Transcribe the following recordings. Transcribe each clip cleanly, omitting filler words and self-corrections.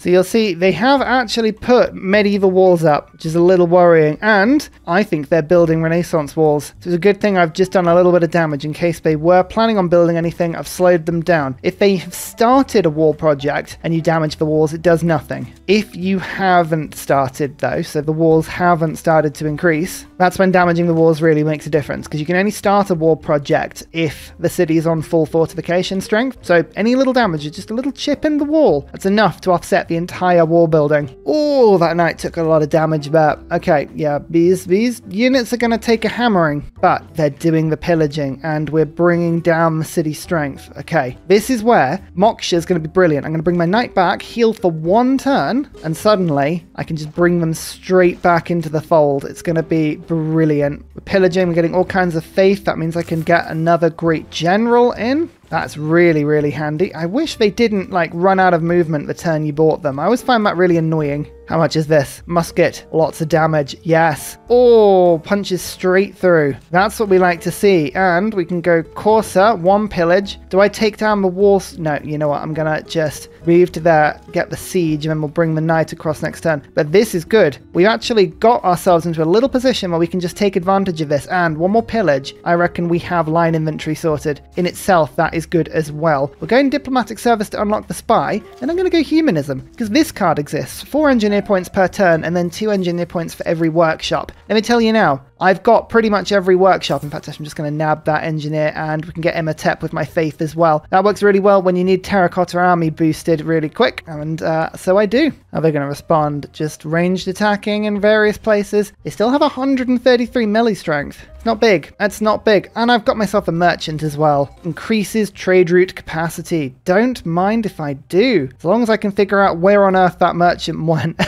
So you'll see they have actually put medieval walls up, which is a little worrying. And I think they're building Renaissance walls. So it's a good thing I've just done a little bit of damage in case they were planning on building anything. I've slowed them down. If they have started a wall project and you damage the walls, it does nothing. If you haven't started though, so the walls haven't started to increase, that's when damaging the walls really makes a difference, because you can only start a wall project if the city is on full fortification strength. So any little damage, just a little chip in the wall, that's enough to offset the entire wall building. Oh, that knight took a lot of damage, but okay, yeah, these units are going to take a hammering, but they're doing the pillaging and we're bringing down the city strength. Okay, this is where Moksha is going to be brilliant. I'm going to bring my knight back, heal for 1 turn, and suddenly I can just bring them straight back into the fold. It's going to be brilliant. We're pillaging, we're getting all kinds of faith. That means I can get another great general in. That's really, really handy. I wish they didn't like run out of movement the turn you bought them. I always find that really annoying. How much is this? Musket. Lots of damage. Yes. Oh, punches straight through. That's what we like to see. And we can go Corsair, 1 pillage. Do I take down the walls? No, you know what? I'm going to just move to there, get the siege, and then we'll bring the knight across next turn. But this is good. We actually got ourselves into a little position where we can just take advantage of this. And 1 more pillage. I reckon we have line inventory sorted. In itself, that is good as well. We're going diplomatic service to unlock the spy. And I'm going to go humanism, because this card exists. 4 engineer points per turn, and then 2 engineer points for every workshop. Let me tell you now, I've got pretty much every workshop. In fact, I'm just going to nab that engineer, and we can get Imhotep with my faith as well. That works really well when you need terracotta army boosted really quick, and so I do. Are they going to respond? Just ranged attacking in various places. They still have 133 melee strength. It's not big. That's not big. And I've got myself a merchant as well. Increases trade route capacity. Don't mind if I do, as long as I can figure out where on earth that merchant went.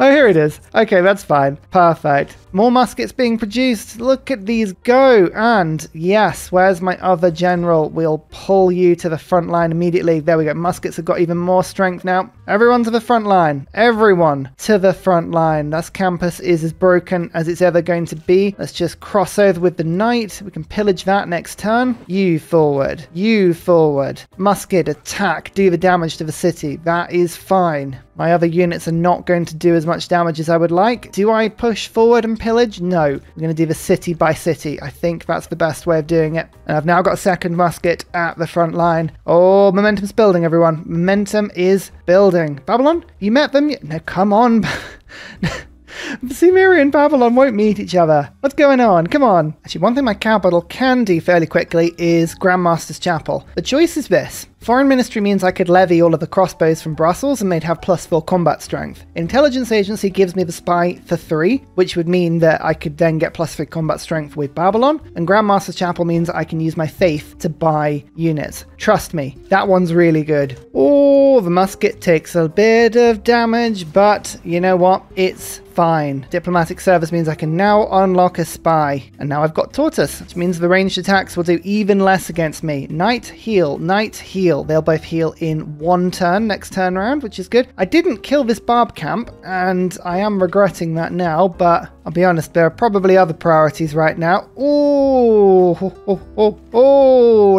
Oh, here it is. Okay, that's fine. Perfect. More muskets being produced. Look at these go. And yes, where's my other general? We'll pull you to the front line immediately. There we go. Muskets have got even more strength now. Everyone to the front line. Everyone to the front line. This campus is as broken as it's ever going to be. Let's just cross over with the knight. We can pillage that next turn. You forward. You forward. Musket attack. Do the damage to the city. That is fine. My other units are not going to do as much damage as I would like. Do I push forward and pillage? No. I'm going to do the city by city. I think that's the best way of doing it. And I've now got a second musket at the front line. Oh, momentum's building, everyone. Momentum is building. Babylon? You met them? No, come on. Sumeria and Babylon won't meet each other. What's going on? Come on. Actually, one thing my capital can do fairly quickly is Grandmaster's Chapel. The choice is this. Foreign Ministry means I could levy all of the crossbows from Brussels and they'd have +4 combat strength. Intelligence Agency gives me the spy for 3, which would mean that I could then get +3 combat strength with Babylon. And Grandmaster's Chapel means I can use my faith to buy units. Trust me, that one's really good. Oh, the musket takes a bit of damage, but you know what? It's fine. Diplomatic service means I can now unlock a spy. And now I've got Tortoise, which means the ranged attacks will do even less against me. Knight, heal, knight, heal. They'll both heal in 1 turn next turn round, which is good. I didn't kill this barb camp, and I am regretting that now, but I'll be honest, there are probably other priorities right now. Oh,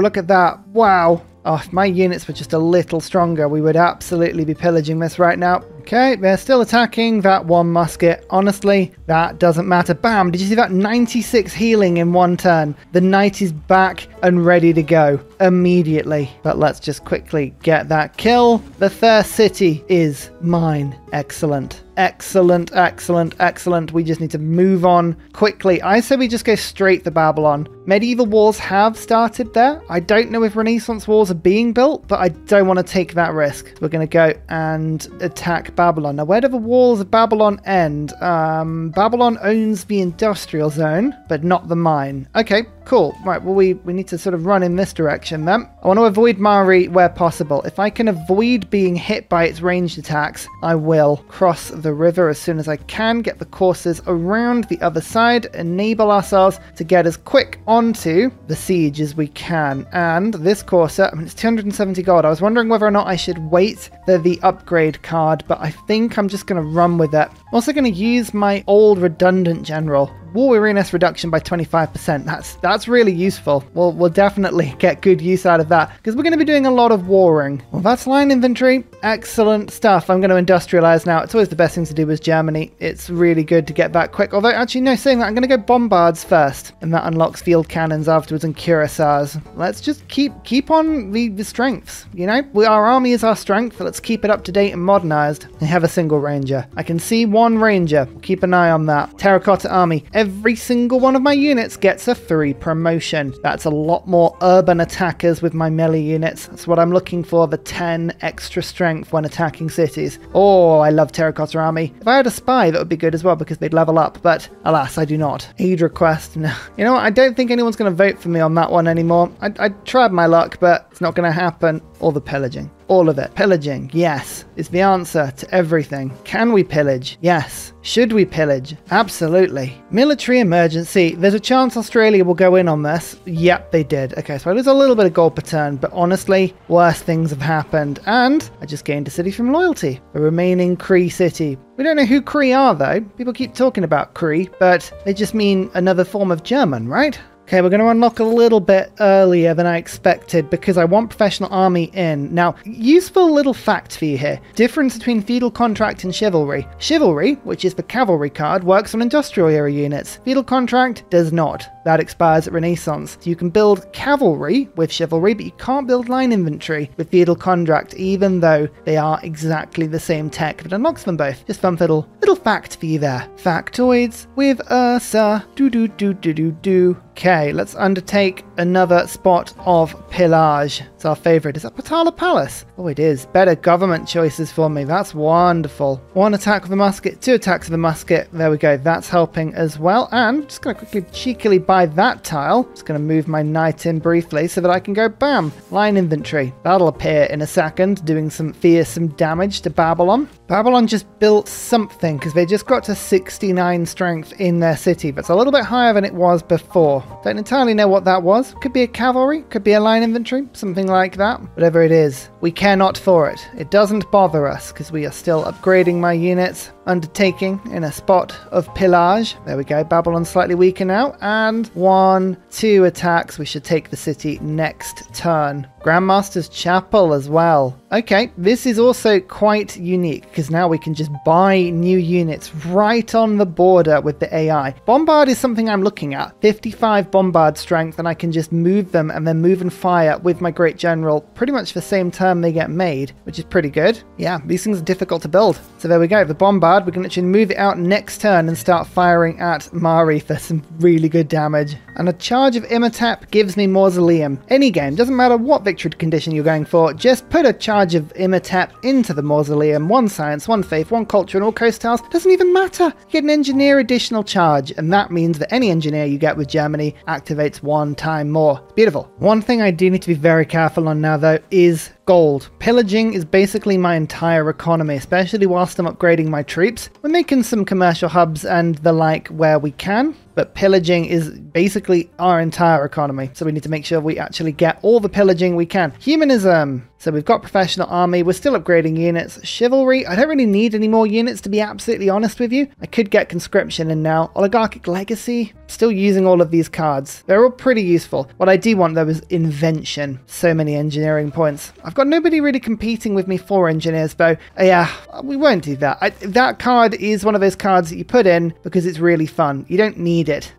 look at that. Wow. Oh, if my units were just a little stronger, we would absolutely be pillaging this right now. Okay, they're still attacking that 1 musket. Honestly, that doesn't matter. Bam! Did you see that? 96 healing in 1 turn. The knight is back and ready to go immediately. But let's just quickly get that kill. The first city is mine. Excellent. Excellent, excellent, excellent. We just need to move on quickly. I say we just go straight to Babylon. Medieval walls have started there. I don't know if Renaissance walls are being built, but I don't want to take that risk. We're going to go and attack Babylon. Now, where do the walls of Babylon end? Babylon owns the industrial zone, but not the mine. Okay, cool. Right, well, we need to sort of run in this direction then. I want to avoid Mari where possible. If I can avoid being hit by its ranged attacks, I will cross the river as soon as I can, get the coursers around the other side, enable ourselves to get as quick onto the siege as we can. And this courser, I mean, it's 270 gold. I was wondering whether or not I should wait for the upgrade card, but I think I'm just going to run with it. I'm also going to use my old redundant general. war weariness reduction by 25%. That's really useful. We'll definitely get good use out of that because we're going to be doing a lot of warring. Well, that's line inventory. Excellent stuff. I'm going to industrialize now. It's always the best thing to do with Germany. It's really good to get back quick. Although, actually, no, saying that, I'm going to go bombards first, and that unlocks field cannons afterwards and cuirassiers. Let's just keep on the strengths, you know? Our army is our strength. Let's keep it up to date and modernized. I have a single ranger. I can see one ranger. Keep an eye on that. Terracotta army. Every single one of my units gets a 3 promotion. That's a lot more urban attackers with my melee units. That's what I'm looking for, the 10 extra strength when attacking cities. Oh, I love Terracotta army. If I had a spy, that would be good as well because they'd level up, but alas, I do not. Aid request, no. You know what, I don't think anyone's going to vote for me on that one anymore. I tried my luck, but it's not going to happen. All the pillaging. All of it. Pillaging, yes, is the answer to everything. Can we pillage? Yes. Should we pillage? Absolutely. Military emergency. There's a chance Australia will go in on this. Yep, they did. Okay, so I lose a little bit of gold per turn, but honestly, worse things have happened. And I just gained a city from loyalty. The remaining Cree city. We don't know who Cree are, though. People keep talking about Cree, but they just mean another form of German, right? Okay, we're going to unlock a little bit earlier than I expected because I want professional army in. Now, useful little fact for you here. Difference between feudal contract and chivalry. Chivalry, which is the cavalry card, works on industrial era units. Feudal contract does not. That expires at Renaissance. So you can build cavalry with chivalry, but you can't build line infantry with feudal contract, even though they are exactly the same tech that unlocks them both. Just fun little fact for you there. Factoids with Ursa. Do. Okay, let's undertake another spot of pillage. It's our favourite. Is that Patala Palace? Oh, it is. Better government choices for me. That's wonderful. 1 attack with a musket, 2 attacks with a musket. There we go. That's helping as well. And just going to quickly cheekily buy that tile. Just going to move my knight in briefly so that I can go bam. Line infantry. That'll appear in a second, doing some fearsome damage to Babylon. Babylon just built something because they just got to 69 strength in their city. That's a little bit higher than it was before. Don't entirely know what that was. Could be a cavalry, could be a line infantry, something like that. Whatever it is, we care not for it. It doesn't bother us because we are still upgrading my units. Undertaking in a spot of pillage. There we go. Babylon's slightly weaker now. And 1, 2 attacks. We should take the city next turn. Grandmaster's Chapel as well. Okay, this is also quite unique because now we can just buy new units right on the border with the AI. Bombard is something I'm looking at. 55 bombard strength, and I can just move them and then move and fire with my Great General pretty much the same turn they get made, which is pretty good. Yeah, these things are difficult to build. So there we go. The bombard, we can actually move it out next turn and start firing at Mari for some really good damage. And a charge of Imhotep gives me Mausoleum. Any game, doesn't matter what victory condition you're going for, just put a charge of Imhotep into the Mausoleum. 1 science, 1 faith, 1 culture, and all coast tiles. Doesn't even matter. You get an engineer additional charge, and that means that any engineer you get with Germany activates 1 time more. It's beautiful. One thing I do need to be very careful on now, though, is gold. Pillaging is basically my entire economy, especially whilst I'm upgrading my troops. We're making some commercial hubs and the like where we can, but pillaging is basically our entire economy. So we need to make sure we actually get all the pillaging we can. Humanism. So we've got professional army. We're still upgrading units. Chivalry. I don't really need any more units, to be absolutely honest with you. I could get conscription in now. Oligarchic legacy. Still using all of these cards. They're all pretty useful. What I do want, though, is invention. So many engineering points. I've got nobody really competing with me for engineers, though. Yeah, we won't do that. That card is one of those cards that you put in because it's really fun. You don't need it.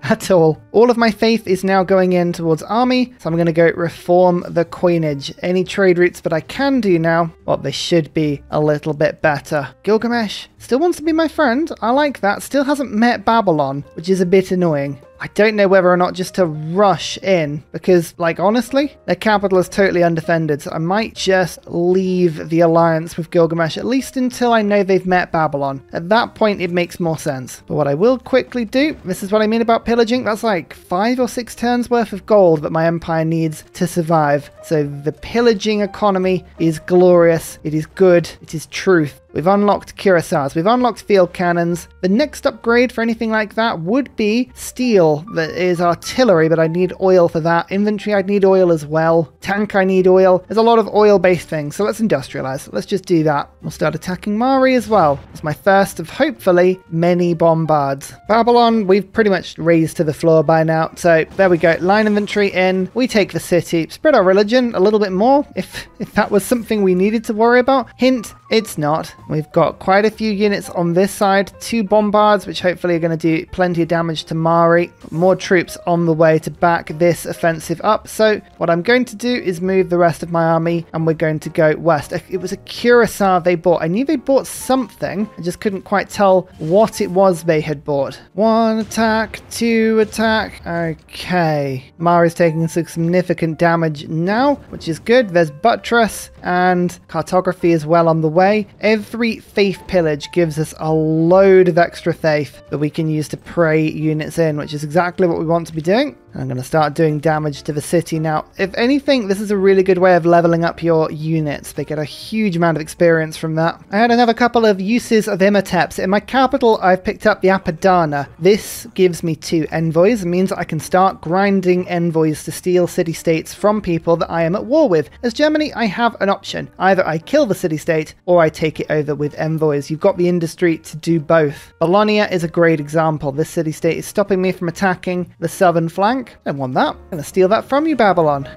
At all. All of my faith is now going in towards army, so I'm going to go reform the coinage. Any trade routes that I can do now, well, they should be a little bit better. Gilgamesh still wants to be my friend. I like that. Still hasn't met Babylon, which is a bit annoying. I don't know whether or not just to rush in because, like, honestly, their capital is totally undefended. So I might just leave the alliance with Gilgamesh, at least until I know they've met Babylon. At that point, it makes more sense. But what I will quickly do, this is what I mean about pillaging. That's like 5 or 6 turns worth of gold that my empire needs to survive. So the pillaging economy is glorious. It is good. It is truth. We've unlocked cuirassiers. We've unlocked field cannons. The next upgrade for anything like that would be steel. That is artillery, but I need oil for that. Infantry, I'd need oil as well. Tank, I need oil. There's a lot of oil-based things, so let's industrialize. Let's just do that. We'll start attacking Mari as well. It's my first of, hopefully, many bombards. Babylon, we've pretty much raised to the floor by now, so there we go. Line infantry in. We take the city. Spread our religion a little bit more, if that was something we needed to worry about. Hint, it's not. We've got quite a few units on this side. 2 bombards, which hopefully are going to do plenty of damage to Mari. More troops on the way to back this offensive up. So what I'm going to do is move the rest of my army, and we're going to go west. It was a cuirassier they bought. I knew they bought something. I just couldn't quite tell what it was they had bought. 1 attack, 2 attack. Okay. Mari's taking some significant damage now, which is good. There's buttress and cartography as well on the way. Every faith pillage gives us a load of extra faith that we can use to pray units in, which is exactly what we want to be doing. I'm going to start doing damage to the city now. If anything, this is a really good way of leveling up your units. They get a huge amount of experience from that. I had another couple of uses of Imhoteps. In my capital, I've picked up the Apadana. This gives me 2 envoys. It means I can start grinding envoys to steal city-states from people that I am at war with. As Germany, I have an option. Either I kill the city-state or I take it over with envoys. You've got the industry to do both. Bologna is a great example. This city-state is stopping me from attacking the southern flank. I don't want that. I'm going to steal that from you, Babylon.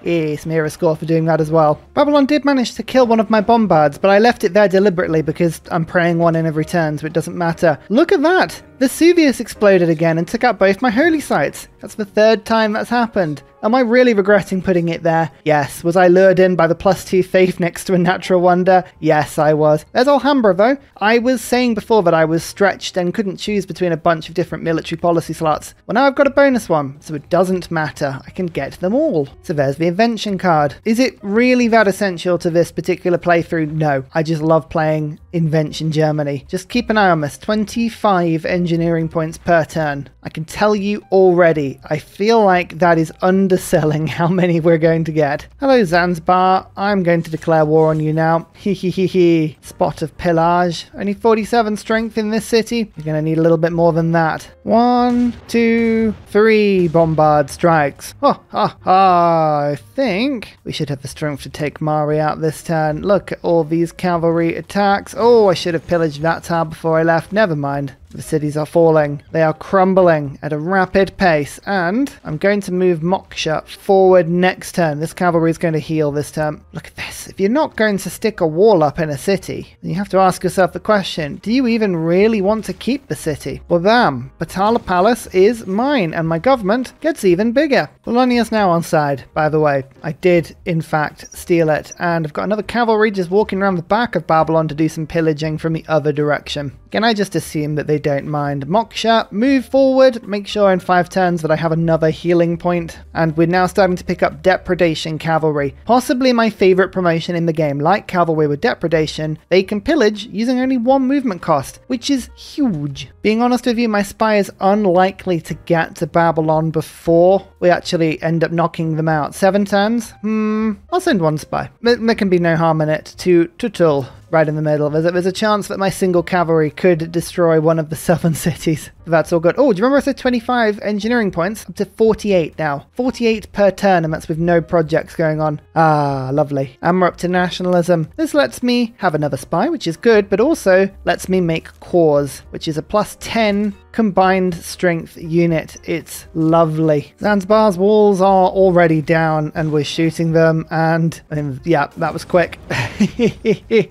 Smear a score for doing that as well. Babylon did manage to kill one of my bombards, but I left it there deliberately because I'm praying one in every turn, so it doesn't matter. Look at that! Vesuvius exploded again and took out both my holy sites. That's the 3rd time that's happened. Am I really regretting putting it there? Yes. Was I lured in by the +2 faith next to a natural wonder? Yes, I was. There's Alhambra, though. I was saying before that I was stretched and couldn't choose between a bunch of different military policy slots. Well, now I've got a bonus one, so it doesn't matter. I can get them all. So there's the invention card. Is it really that essential to this particular playthrough? No. I just love playing Invention Germany. Just keep an eye on this. 25 engineering points per turn. I can tell you already, I feel like that is underselling how many we're going to get. Hello, Zanzibar. I'm going to declare war on you now. Hee. Spot of pillage. Only 47 strength in this city. You're going to need a little bit more than that. 1, 2, 3 bombard strikes. I think we should have the strength to take Mari out this turn. Look at all these cavalry attacks. Oh, I should have pillaged that tower before I left. Never mind. The cities are falling. They are crumbling at a rapid pace, and I'm going to move Moksha forward next turn. This cavalry is going to heal this turn. Look at this. If you're not going to stick a wall up in a city, then you have to ask yourself the question, do you even really want to keep the city? Well, bam. Batala Palace is mine, and my government gets even bigger. Bologna is now on side, by the way. I did, in fact, steal it, and I've got another cavalry just walking around the back of Babylon to do some pillaging from the other direction. Can I just assume that they don't mind? Moksha, move forward. Make sure in 5 turns that I have another healing point. And we're now starting to pick up Depredation Cavalry. Possibly my favorite promotion in the game. Like Cavalry with Depredation, they can pillage using only 1 movement cost, which is huge. Being honest with you, my spy is unlikely to get to Babylon before we actually end up knocking them out. 7 turns? I'll send 1 spy. There can be no harm in it to Tutul. Right in the middle. There's a chance that my single cavalry could destroy one of the southern cities. That's all good. Oh, do you remember I said 25 engineering points? Up to 48 now. 48 per turn, and that's with no projects going on. Ah, lovely. And we're up to nationalism. This lets me have another spy, which is good, but also lets me make cores, which is a +10 combined strength unit. It's lovely. Zanzibar's walls are already down, and we're shooting them, and yeah, that was quick.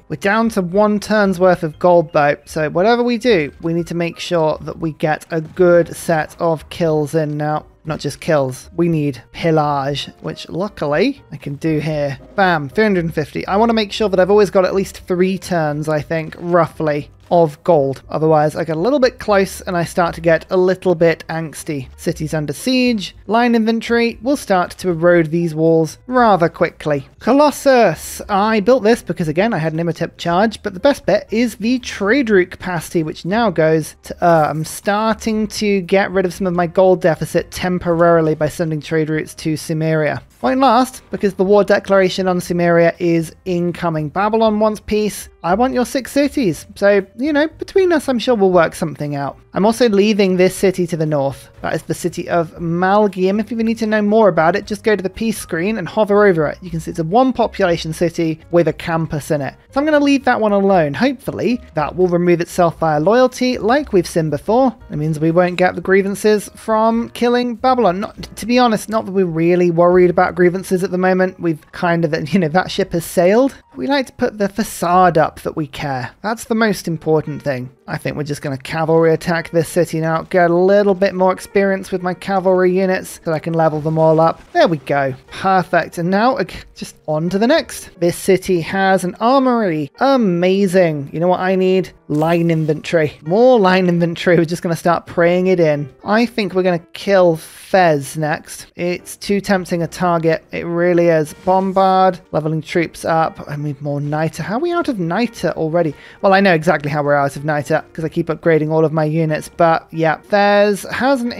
We're down to 1 turn's worth of gold though, so whatever we do, we need to make sure that we get a good set of kills in now. Not just kills, we need pillage, which luckily I can do here. Bam, 350. I want to make sure that I've always got at least 3 turns, I think, roughly, of gold. Otherwise, I get a little bit close and I start to get a little bit angsty. Cities under siege. Line infantry will start to erode these walls rather quickly. Colossus. I built this because, again, I had an Imhotep charge, but the best bet is the Fredrick capacity, which now goes to I'm starting to get rid of some of my gold deficit temporarily by sending trade routes to Sumeria. Won't last, because the war declaration on Sumeria is incoming. Babylon wants peace. I want your 6 cities. So, you know, between us, I'm sure we'll work something out. I'm also leaving this city to the north. That is the city of Malgium. If you need to know more about it, just go to the peace screen and hover over it. You can see it's a 1 population city with a campus in it. So I'm going to leave that one alone. Hopefully, that will remove itself via loyalty, like we've seen before. It means we won't get the grievances from killing Babylon. To be honest, not that we're really worried about grievances at the moment. We've kind of, you know, that ship has sailed. We like to put the facade up that we care. That's the most important thing. I think we're just going to cavalry attack this city now, get a little bit more experience with my cavalry units so I can level them all up. There we go. Perfect. And now just on to the next. This city has an armory. Amazing. You know what I need? Line infantry. More line infantry. We're just going to start praying it in. I think we're going to kill Fez next. It's too tempting a target. It really is. Bombard, leveling troops up. I need more niter. How are we out of niter already? Well, I know exactly how we're out of niter because I keep upgrading all of my units, but yeah, Fez has an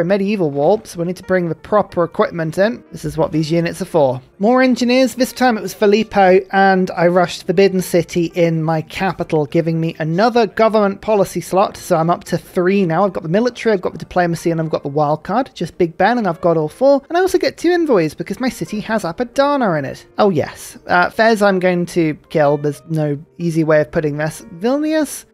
medieval wall, so we need to bring the proper equipment in. This is what these units are for. More engineers. This time it was Filippo, and I rushed Forbidden City in my capital, giving me another government policy slot, so I'm up to 3 now. I've got the military, I've got the diplomacy, and I've got the wild card. Just Big Ben, and I've got all 4. And I also get 2 envoys because my city has Apadana in it. Oh yes, Fez I'm going to kill. There's no easy way of putting this. Vilnius?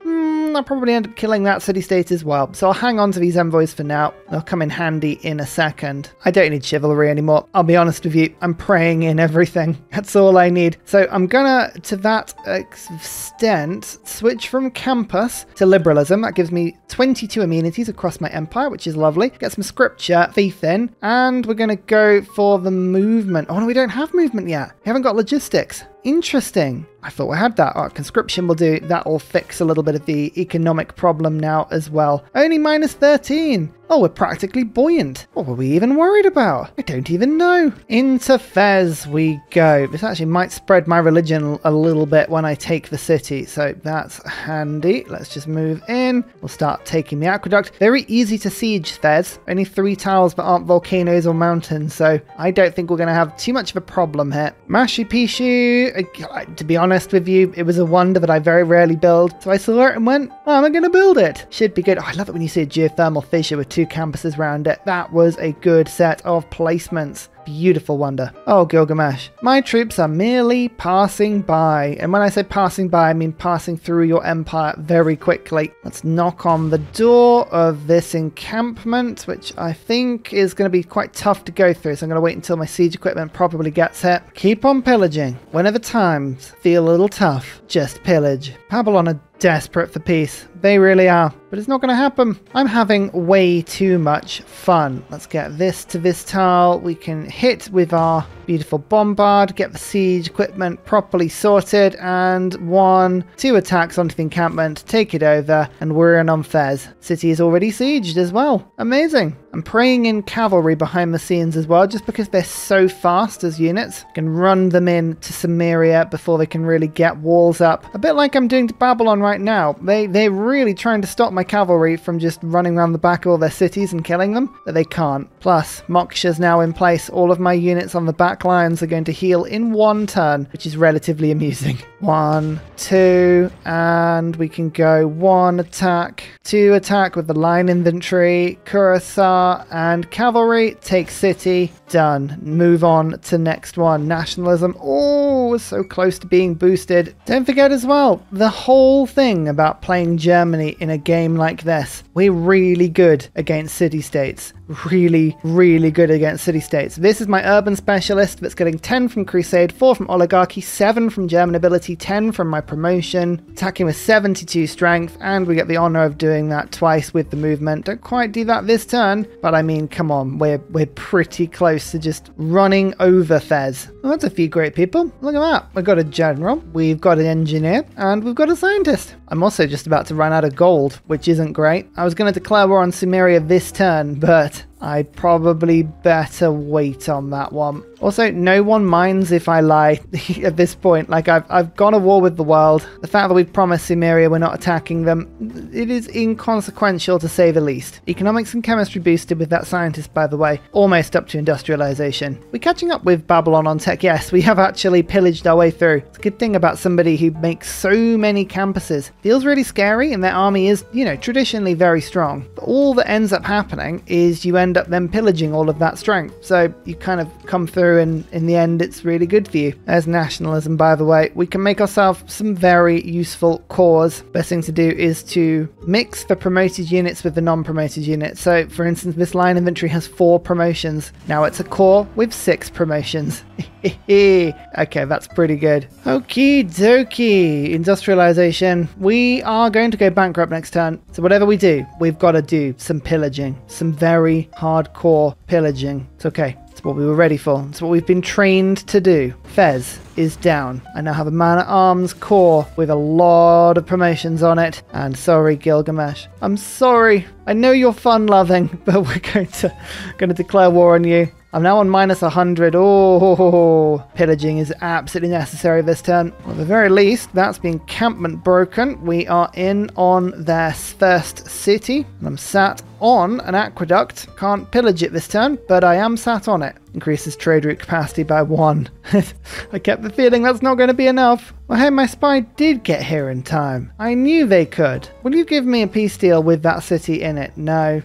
I'll probably end up killing that city-state as well. So I'll hang on to these envoys for now. They'll come in handy in a second. I don't need chivalry anymore. I'll be honest with you. I'm praying in everything. That's all I need. So I'm gonna, to that extent, switch from campus to liberalism. That gives me 22 amenities across my empire, which is lovely. Get some scripture, faith in, and we're gonna go for the movement. Oh no, we don't have movement yet. We haven't got logistics. Interesting. I thought we had that. Conscription will do. That will fix a little bit of the economic problem now as well. Only minus 13. Oh, we're practically buoyant. What were we even worried about? I don't even know. Into Fez we go. This actually might spread my religion a little bit when I take the city, so that's handy. Let's just move in. We'll start taking the aqueduct. Very easy to siege Fez. Only 3 tiles that aren't volcanoes or mountains, so I don't think we're going to have too much of a problem here. Machu Picchu, to be honest with you, it was a wonder that I very rarely build. So I saw it and went, oh, am I going to build it? Should be good. Oh, I love it when you see a geothermal fissure with 2 campuses around it. That was a good set of placements. Beautiful wonder. Oh, Gilgamesh. My troops are merely passing by. And when I say passing by, I mean passing through your empire very quickly. Let's knock on the door of this encampment, which I think is going to be quite tough to go through. So I'm going to wait until my siege equipment probably gets hit. Keep on pillaging. Whenever times feel a little tough, just pillage. Babylon are desperate for peace. They really are. But it's not going to happen. I'm having way too much fun. Let's get this to this tile. We can hit with our beautiful bombard, get the siege equipment properly sorted, and 2 attacks onto the encampment, take it over, and we're in on Fez. City is already sieged as well. Amazing. I'm praying in cavalry behind the scenes as well, just because they're so fast as units. I can run them in to Sumeria before they can really get walls up. A bit like I'm doing to Babylon right now. They're really trying to stop my cavalry from just running around the back of all their cities and killing them, but they can't. Plus, Moksha's now in place. All of my units on the back lines are going to heal in 1 turn, which is relatively amusing. 1, 2, and we can go 1 attack, 2 attack with the line infantry, Kurosawa, and cavalry, take city, done. Move on to next one. Nationalism, oh, we're so close to being boosted. Don't forget as well, the whole thing about playing Germany in a game like this. We're really good against city-states. Really, really good against city-states. This is my urban specialist that's getting 10 from Crusade, 4 from Oligarchy, 7 from German ability, 10 from my promotion, attacking with 72 strength, and we get the honor of doing that twice with the movement. Don't quite do that this turn, but I mean, come on, we're pretty close to just running over Fez. Well, that's a few great people. Look at that. We've got a general, we've got an engineer, and we've got a scientist. I'm also just about to run out of gold, which isn't great. I was going to declare war on Sumeria this turn, but I probably better wait on that one. Also, no one minds if I lie at this point. Like, I've gone to war with the world. The fact that we've promised Cimmeria we're not attacking them, it is inconsequential to say the least. Economics and chemistry boosted with that scientist, by the way. Almost up to industrialization. We're catching up with Babylon on tech. Yes, we have actually pillaged our way through. It's a good thing about somebody who makes so many campuses. Feels really scary, and their army is, you know, traditionally very strong. But all that ends up happening is you end up then pillaging all of that strength. So you kind of come through, and in the end it's really good for you. There's nationalism, by the way. We can make ourselves some very useful cores. Best thing to do is to mix the promoted units with the non-promoted units. So for instance, this line inventory has 4 promotions. Now it's a core with 6 promotions. Okay, that's pretty good. Okie dokie. Industrialization. We are going to go bankrupt next turn. So whatever we do, we've got to do some pillaging. Some very hardcore pillaging. It's okay. It's what we were ready for. It's what we've been trained to do. Fez is down. I now have a man-at-arms corps with a lot of promotions on it. And sorry, Gilgamesh. I'm sorry. I know you're fun-loving, but we're going to declare war on you. I'm now on minus 100. Oh, pillaging is absolutely necessary this turn. Well, at the very least, that's the encampment broken. We are in on their first city, and I'm sat on an aqueduct. Can't pillage it this turn, but I am sat on it. Increases trade route capacity by 1. I kept the feeling that's not going to be enough. Well, hey, my spy did get here in time. I knew they could. Will you give me a peace deal with that city in it? No.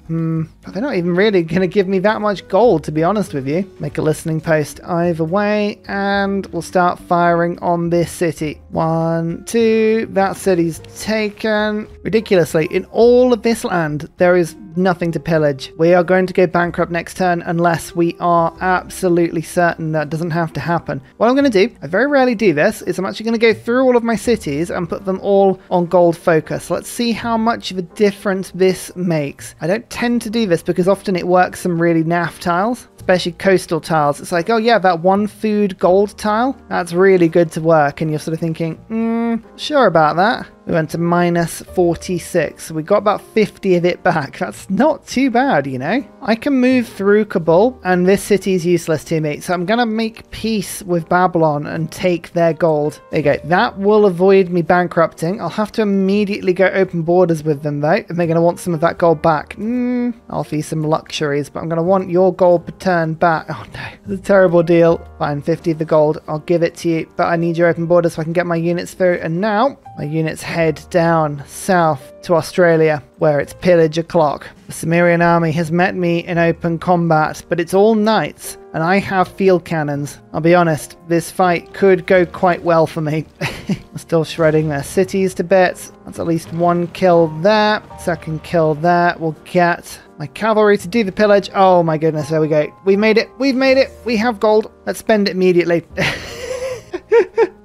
But they're not even really going to give me that much gold, to be honest with you. Make a listening post either way, and we'll start firing on this city. 1, 2, that city's taken. Ridiculously, in all of this land, there is nothing to pillage. We are going to go bankrupt next turn unless we are absolutely certain that doesn't have to happen. What I'm going to do, I very rarely do this, is I'm actually going to go through all of my cities and put them all on gold focus. Let's see how much of a difference this makes. I don't tend to do this because often it works some really naff tiles, especially coastal tiles. It's like, oh yeah, that 1 food gold tile, that's really good to work, and you're sort of thinking, sure about that. We went to minus 46. We got about 50 of it back. That's not too bad, you know. I can move through Kabul, and this city is useless to me. So I'm going to make peace with Babylon and take their gold. There you go. That will avoid me bankrupting. I'll have to immediately go open borders with them, though, and they're going to want some of that gold back. I'll offer you some luxuries, but I'm going to want your gold per turn back. Oh, no. It's a terrible deal. Fine, 50 of the gold. I'll give it to you, but I need your open borders so I can get my units through. And now my units head down south to Australia, where it's pillage o'clock. The Cimmerian army has met me in open combat, but it's all knights, and I have field cannons. I'll be honest, this fight could go quite well for me. I'm still shredding their cities to bits. That's at least 1 kill there. 2nd kill there. We'll get my cavalry to do the pillage. Oh my goodness, there we go. We made it. We've made it. We have gold. Let's spend it immediately.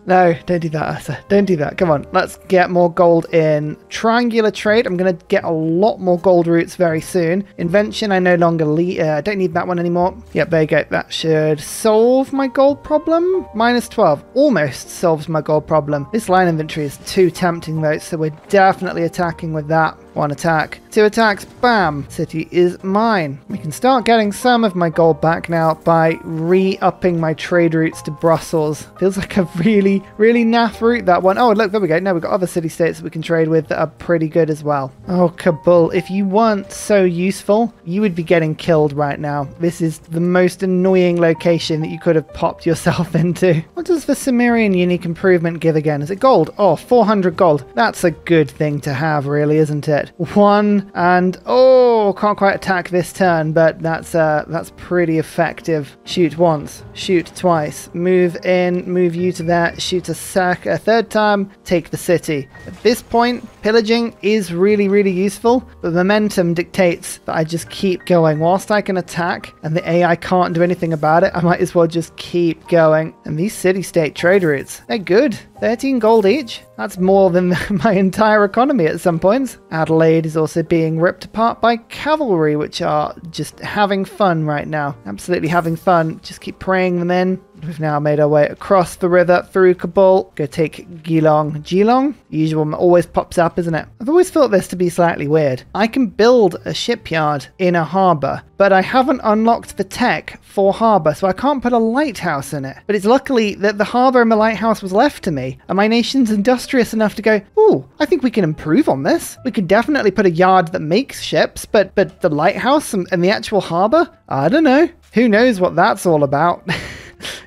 No, don't do that, Asa. Don't do that. Come on, let's get more gold in. Triangular trade. I'm going to get a lot more gold routes very soon. Invention, I no longer don't need that one anymore. Yep, there you go. That should solve my gold problem. Minus 12. Almost solves my gold problem. This line inventory is too tempting, though, so we're definitely attacking with that. 1 attack, 2 attacks, bam! City is mine. We can start getting some of my gold back now by re-upping my trade routes to Brussels. Feels like a really naff route, that one. Oh, look, there we go. Now we've got other city-states that we can trade with that are pretty good as well. Oh, Kabul, if you weren't so useful, you would be getting killed right now. This is the most annoying location that you could have popped yourself into. What does the Cimmerian unique improvement give again? Is it gold? Oh, 400 gold. That's a good thing to have, really, isn't it? 1 and can't quite attack this turn, but that's pretty effective. Shoot once, shoot twice, move in, move you to there, shoot a 3rd time, take the city. At this point, pillaging is really useful, but momentum dictates that I just keep going. Whilst I can attack and the AI can't do anything about it, I might as well just keep going. And these city-state trade routes, they're good. 13 gold each. That's more than my entire economy at some points. Adelaide is also being ripped apart by cavalry, which are just having fun right now. Absolutely having fun. Just keep praying them in. We've now made our way across the river through Kabul. Go take Geelong. Geelong? The usual one always pops up, isn't it? I've always thought this to be slightly weird. I can build a shipyard in a harbour, but I haven't unlocked the tech for harbour, so I can't put a lighthouse in it. But it's luckily that the harbour and the lighthouse was left to me, and my nation's industrious enough to go, ooh, I think we can improve on this. We could definitely put a yard that makes ships, but the lighthouse and the actual harbour? I don't know. Who knows what that's all about?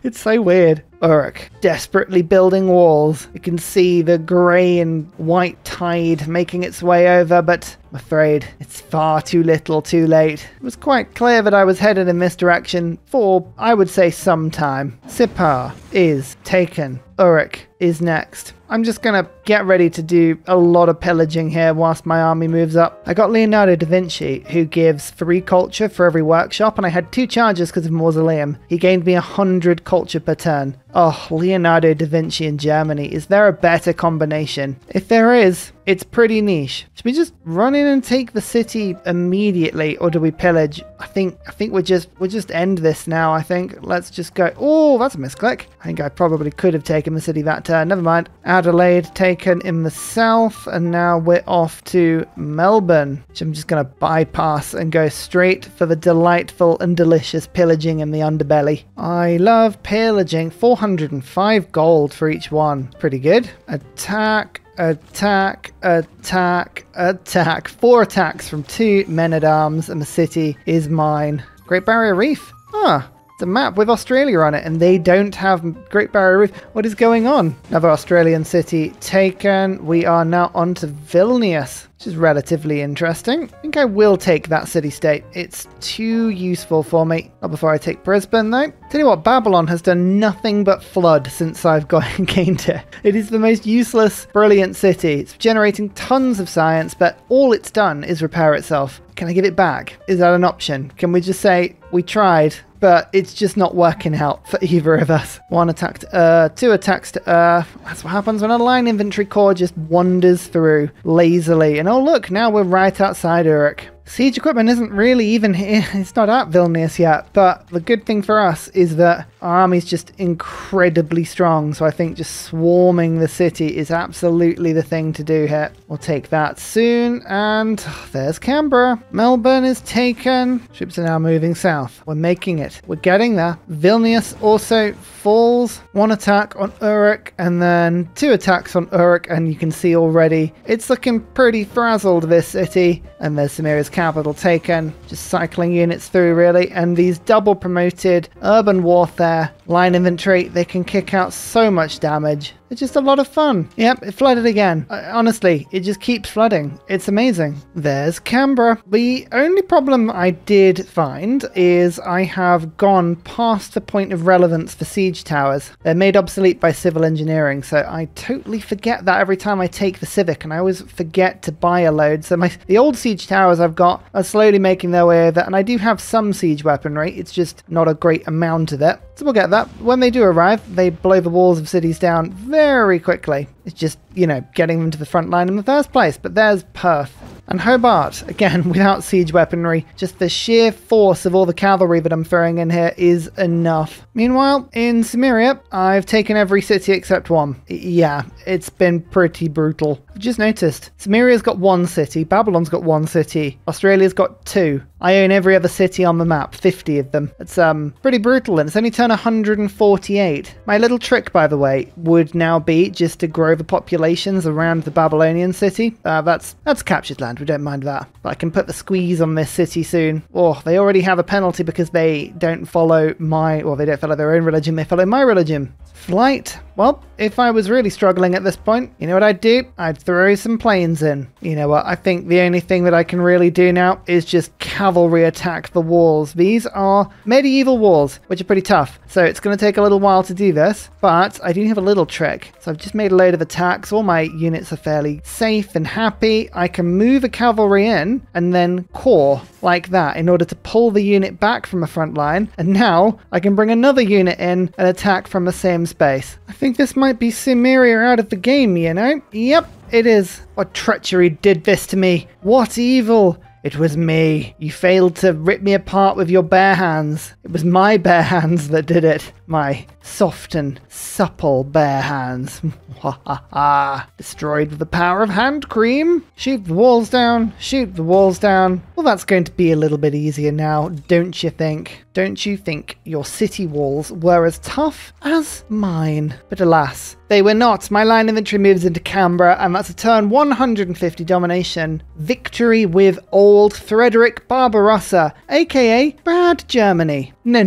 It's so weird. Uruk, desperately building walls. You can see the grey and white tide making its way over, but I'm afraid it's far too little too late. It was quite clear that I was headed in this direction for, I would say, some time. Sipar is taken. Uruk is next. I'm just gonna get ready to do a lot of pillaging here whilst my army moves up. I got Leonardo da Vinci, who gives 3 culture for every workshop, and I had 2 charges because of Mausoleum. He gained me 100 culture per turn. Oh, Leonardo da Vinci in Germany. Is there a better combination? If there is, it's pretty niche. Should we just run in and take the city immediately, or do we pillage? I think we'll just end this now, I think. Let's just go. Oh, that's a misclick. I think I probably could have taken the city that turn. Never mind. Adelaide taken in the south, and now we're off to Melbourne, which I'm just going to bypass and go straight for the delightful and delicious pillaging in the underbelly. I love pillaging. 405 gold for each one. Pretty good. Attack. Attack, attack, attack. 4 attacks from 2 men-at-arms, and the city is mine. Great Barrier Reef. Ah, it's a map with Australia on it, and they don't have Great Barrier Reef. What is going on? Another Australian city taken. We are now on to Vilnius, which is relatively interesting. I think I will take that city-state. It's too useful for me. Not before I take Brisbane, though. Tell you what, Babylon has done nothing but flood since I've gained it. It is the most useless, brilliant city. It's generating tons of science, but all it's done is repair itself. Can I give it back? Is that an option? Can we just say, we tried, but it's just not working out for either of us? 1 attack to Earth, 2 attacks to Earth. That's what happens when a line infantry corps just wanders through lazily. And oh look, now we're right outside Uruk. Siege equipment isn't really even here. It's not at Vilnius yet, but the good thing for us is that our army's just incredibly strong, so I think just swarming the city is absolutely the thing to do here. We'll take that soon, and there's Canberra. Melbourne is taken. Troops are now moving south. We're making it. We're getting there. Vilnius also falls. 1 attack on Uruk, and then 2 attacks on Uruk, and you can see already it's looking pretty frazzled, this city. And there's Samira's capital taken. Just cycling units through, really. And these double promoted urban warfare line infantry, they can kick out so much damage. It's just a lot of fun. Yep, it flooded again. Honestly, it just keeps flooding. It's amazing. There's Canberra. The only problem I did find is I have gone past the point of relevance for siege towers. They're made obsolete by civil engineering, so I totally forget that every time I take the civic, and I always forget to buy a load. So the old siege towers I've got are slowly making their way over, and I do have some siege weaponry. It's just not a great amount of it. So we'll get that. When they do arrive, they blow the walls of cities down very quickly. It's just, you know, getting them to the front line in the first place. But there's Perth. And Hobart, again, without siege weaponry, just the sheer force of all the cavalry that I'm throwing in here is enough. Meanwhile, in Cimmeria, I've taken every city except 1. Yeah, it's been pretty brutal. I've just noticed, Cimmeria's got 1 city, Babylon's got 1 city, Australia's got 2. I own every other city on the map, 50 of them. It's pretty brutal, and it's only turn 148. My little trick, by the way, would now be just to grow the populations around the Babylonian city. That's captured land, we don't mind that. But I can put the squeeze on this city soon. Oh, they already have a penalty because they don't follow they don't follow their own religion, they follow my religion. Flight. Well, if I was really struggling at this point, you know what I'd do? I'd throw some planes in. You know what? I think the only thing that I can really do now is just cavalry attack the walls. These are medieval walls, which are pretty tough. So it's going to take a little while to do this, but I do have a little trick. So I've just made a load of attacks. All my units are fairly safe and happy. I can move a cavalry in and then core like that in order to pull the unit back from the front line. And now I can bring another unit in and attack from the same space. I think this might be Cimmeria out of the game, you know? Yep, it is. What treachery did this to me? What evil? It was me. You failed to rip me apart with your bare hands. It was my bare hands that did it. my soft and supple bare hands. Ha ha ha. Destroyed with the power of hand cream. Shoot the walls down. Shoot the walls down. Well, that's going to be a little bit easier now, don't you think? Don't you think your city walls were as tough as mine? But alas, they were not. My line inventory moves into Canberra, and that's a turn 150 domination. Victory with old Frederick Barbarossa, aka Bad Germany. No,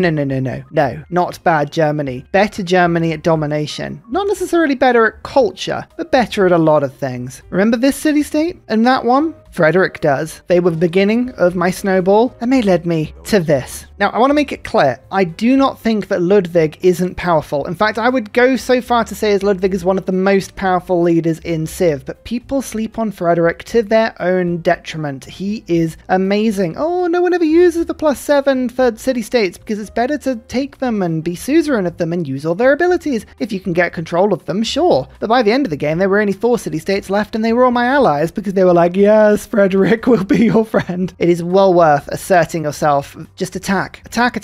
not bad Germany. Better Germany at domination. Not necessarily better at culture, but better at a lot of things. Remember this city-state and that one? Frederick does. They were the beginning of my snowball, and they led me to this. Now, I want to make it clear, I do not think that Ludwig isn't powerful. In fact, I would go so far to say as Ludwig is one of the most powerful leaders in Civ, but people sleep on Frederick to their own detriment. He is amazing. Oh, no one ever uses the +7 for city-states because it's better to take them and be suzerain of them and use all their abilities. If you can get control of them, sure. But by the end of the game, there were only 4 city-states left and they were all my allies because they were like, yes, Frederick will be your friend. It is well worth asserting yourself. Just attack. Attack.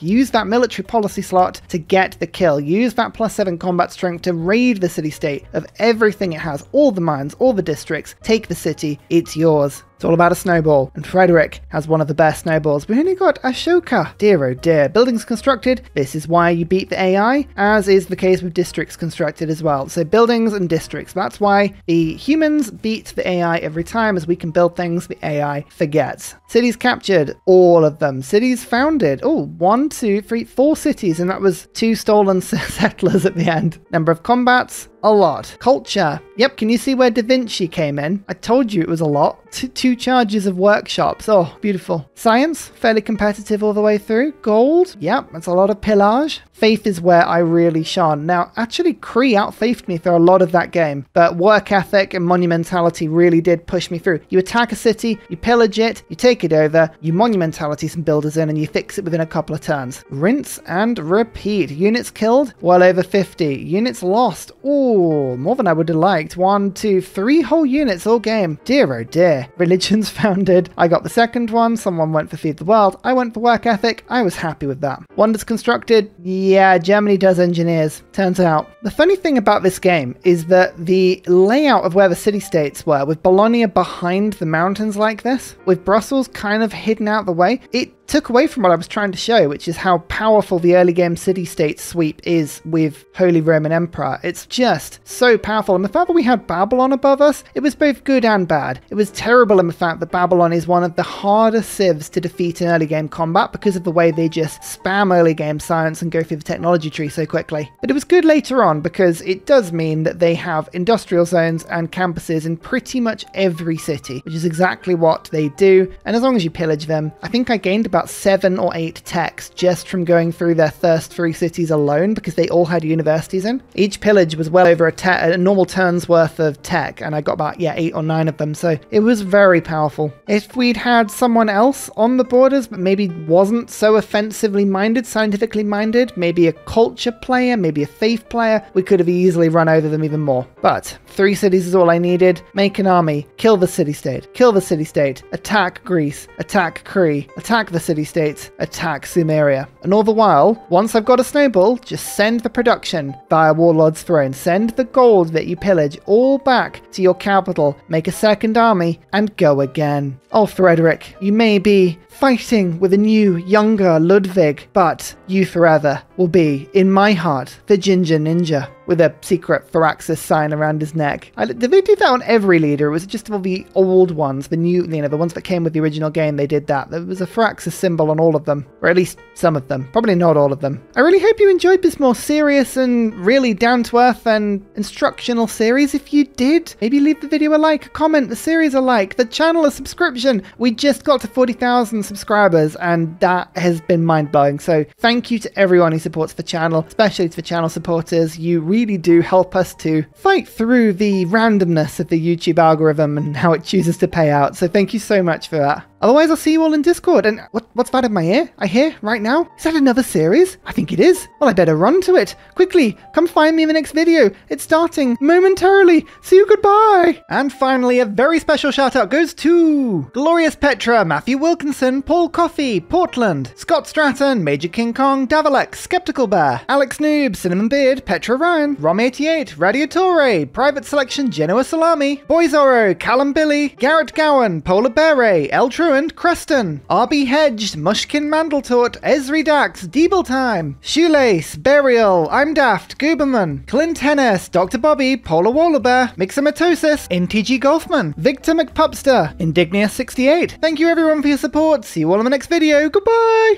Use that military policy slot to get the kill. Use that +7 combat strength to raid the city-state of everything it has. All the mines, all the districts. Take the city. It's yours. It's all about a snowball, and Frederick has one of the best snowballs. We only got Ashoka. Dear oh dear. Buildings constructed, this is why you beat the AI, as is the case with districts constructed as well. So buildings and districts, that's why the humans beat the AI every time. As we can build things, the AI forgets. Cities captured, all of them. Cities founded, 1, 2, 3, 4 cities, and that was 2 stolen settlers at the end. Number of combats, a lot. Culture. Yep, can you see where Da Vinci came in? I told you it was a lot. 2 charges of workshops. Oh, beautiful. Science, fairly competitive all the way through. Gold, yep, that's a lot of pillage. Faith is where I really shone. Now, actually, Cree out-faithed me through a lot of that game, but work ethic and monumentality really did push me through. You attack a city, you pillage it, you take it over, you monumentality some builders in, and you fix it within a couple of turns. Rinse and repeat. Units killed, well over 50. Units lost, ooh, more than I would have liked. 1, 2, 3 whole units all game. Dear oh dear. Religions founded. I got the second one. Someone went for Feed the World. I went for work ethic. I was happy with that. Wonders constructed. Yeah, Germany does engineers. Turns out. The funny thing about this game is that the layout of where the city-states were, with Bologna behind the mountains like this, with Brussels kind of hidden out the way, it took away from what I was trying to show, which is how powerful the early game city-state sweep is with Holy Roman Emperor. It's just so powerful. And the fact that we had Babylon above us, it was both good and bad. It was terrible in the fact that Babylon is one of the hardest civs to defeat in early game combat because of the way they just spam early game science and go through the technology tree so quickly. But it was good later on because it does mean that they have industrial zones and campuses in pretty much every city, which is exactly what they do. And as long as you pillage them, I think I gained about 7 or 8 techs just from going through their first 3 cities alone because they all had universities in. Each pillage was well over a normal turn's worth of tech, and I got about 8 or 9 of them, so it was very powerful. If we'd had someone else on the borders but maybe wasn't so offensively minded, scientifically minded, maybe a culture player, maybe a faith player, we could have easily run over them even more. But 3 cities is all I needed. Make an army, kill the city-state, attack Greece, attack Cree, attack the city-states, attack Sumeria. And all the while, once I've got a snowball, just send the production via Warlord's Throne. Send the gold that you pillage all back to your capital, make a second army, and go again. Oh, Frederick, you may be fighting with a new, younger Ludwig, but you forever will be, in my heart, the Ginger Ninja, with a secret Firaxis sign around his neck. Did they do that on every leader? Or was it just all the old ones, the new, the ones that came with the original game, they did that? There was a Firaxis symbol on all of them, or at least some of them. Probably not all of them. I really hope you enjoyed this more serious and really down-to-earth and instructional series. If you did, maybe leave the video a like, a comment, the series a like, the channel a subscription. We just got to 40,000 subscribers, and that has been mind-blowing. So thank you to everyone who supports the channel, especially to the channel supporters. You really do help us to fight through the randomness of the YouTube algorithm and how it chooses to pay out. So thank you so much for that. Otherwise, I'll see you all in Discord. And what's that in my ear? I hear right now? Is that another series? I think it is. Well, I better run to it. Quickly, come find me in the next video. It's starting momentarily. See you, goodbye. And finally, a very special shout out goes to Glorious Petra, Matthew Wilkinson, Paul Coffey, Portland, Scott Stratton, Major King Kong, Davalek, Skeptical Bear, Alex Noob, Cinnamon Beard, Petra Ryan, Rom88, Radiatore, Private Selection, Genoa Salami, Boyzoro, Callum Billy, Garrett Gowan, Polar Beret, El Truant, Creston, RB Hedged, Mushkin Mandletort, Esri Dax, Deeble Time, Shoelace, Burial, I'm Daft, Gooberman, Clint Hennis, Dr. Bobby, Polar Wallabear, Mixomatosis, NTG Golfman, Victor McPupster, Indignia68. Thank you everyone for your support. See you all in the next video. Goodbye!